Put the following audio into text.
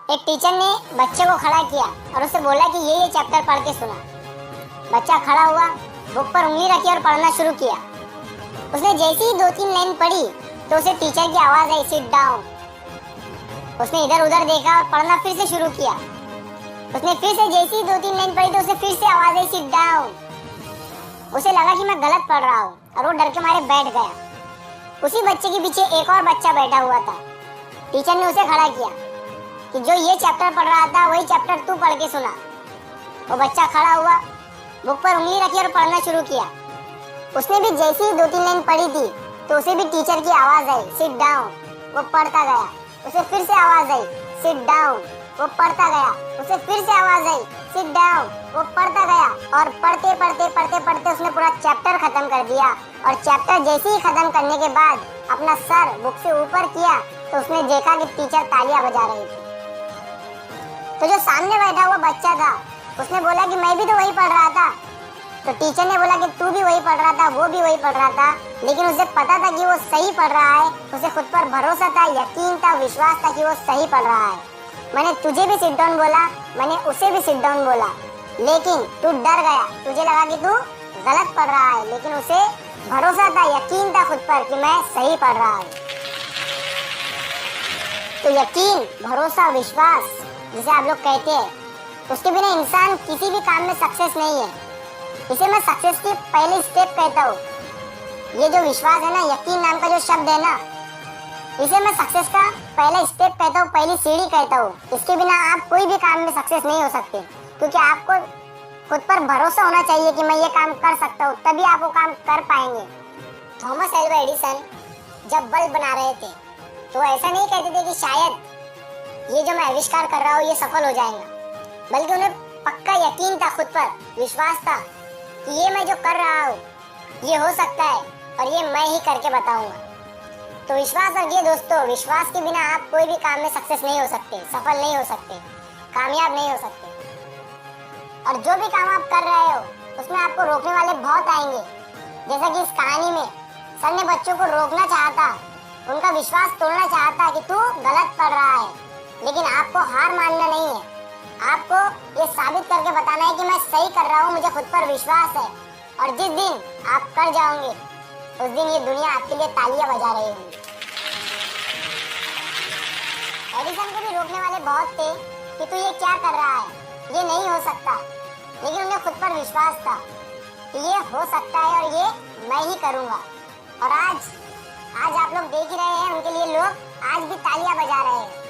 एक टीचर ने बच्चे को खड़ा किया और उसे बोला कि ये चैप्टर पढ़ के सुना। बच्चा खड़ा हुआ, बुक पर उंगली रखी और पढ़ना शुरू किया। उसने जैसे ही 2-3 लाइन पढ़ी तो उसे टीचर की आवाज आई, सिट डाउन। उसने इधर उधर देखा और पढ़ना फिर से शुरू किया। उसने फिर से जैसे ही 2-3 लाइन पढ़ी तो उसे फिर से आवाज आई, सिट डाउन। उसे लगा कि मैं गलत पढ़ रहा हूँ और वो डर के मारे बैठ गया। उसी बच्चे के पीछे एक और बच्चा बैठा हुआ था। टीचर ने उसे खड़ा किया कि जो ये चैप्टर पढ़ रहा था वही चैप्टर तू पढ़ के सुना। वो बच्चा खड़ा हुआ, बुक पर उंगली रखी और पढ़ना शुरू किया। उसने भी जैसे ही 2-3 लाइन पढ़ी थी तो उसे भी टीचर की आवाज आई, सिट डाउन। वो पढ़ता गया। उसे फिर से आवाज आई, सिट डाउन। वो पढ़ता गया। उसे फिर से आवाज आई, सिट डाउन। वो पढ़ता गया और पढ़ते पढ़ते पढ़ते पढ़ते उसने पूरा चैप्टर खत्म कर दिया। और चैप्टर जैसे ही खत्म करने के बाद अपना सर बुक से ऊपर किया तो उसने देखा कि टीचर तालियां बजा रही थी। तो जो सामने बैठा हुआ बच्चा था उसने बोला कि मैं भी तो वही पढ़ रहा था। तो टीचर ने बोला कि तू भी वही पढ़ रहा था, वो भी वही पढ़ रहा था, लेकिन उसे पता था कि वो सही पढ़ रहा है। उसे खुद पर भरोसा था, यकीन था, विश्वास था कि वो सही पढ़ रहा है। मैंने तुझे भी सिट डाउन बोला, मैंने उसे भी सिट डाउन बोला, लेकिन तू डर गया। तुझे लगा कि तू गलत पढ़ रहा है, लेकिन उसे भरोसा था, यकीन था खुद पर कि मैं सही पढ़ रहा हूँ। तो यकीन, भरोसा, विश्वास जिसे आप लोग कहते हैं, उसके बिना इंसान किसी भी काम में सक्सेस नहीं है। इसे मैं सक्सेस की पहली स्टेप कहता हूँ। ये जो विश्वास है ना, यकीन नाम का जो शब्द है ना, इसे मैं सक्सेस का पहला स्टेप कहता हूँ, पहली सीढ़ी कहता हूँ। इसके बिना आप कोई भी काम में सक्सेस नहीं हो सकते, क्योंकि आपको खुद पर भरोसा होना चाहिए कि मैं ये काम कर सकता हूँ, तभी आप वो काम कर पाएंगे। थॉमस एल्वा एडिसन जब बल्ब बना रहे थे तो ऐसा नहीं कहते थे कि शायद ये जो मैं आविष्कार कर रहा हूँ ये सफल हो जाएगा, बल्कि उन्हें पक्का यकीन था, खुद पर विश्वास था कि ये मैं जो कर रहा हूँ ये हो सकता है और ये मैं ही करके बताऊंगा। तो विश्वास रखिए दोस्तों, विश्वास के बिना आप कोई भी काम में सक्सेस नहीं हो सकते, सफल नहीं हो सकते, कामयाब नहीं हो सकते। और जो भी काम आप कर रहे हो उसमें आपको रोकने वाले बहुत आएंगे। जैसा कि इस कहानी में सर ने बच्चों को रोकना चाहता, उनका विश्वास तोड़ना चाहता कि तू गलत पढ़ रहा है, लेकिन आपको हार मानना नहीं है। आपको ये साबित करके बताना है कि मैं सही कर रहा हूँ, मुझे खुद पर विश्वास है। और जिस दिन आप कर जाओगे उस दिन ये दुनिया आपके लिए तालियां बजा रही होगी। एडिसन को भी रोकने वाले बहुत थे कि तू ये क्या कर रहा है, ये नहीं हो सकता, लेकिन उन्हें खुद पर विश्वास था कि ये हो सकता है और ये मैं ही करूँगा। और आज आप लोग देख ही रहे हैं, उनके लिए लोग आज भी तालियां बजा रहे हैं।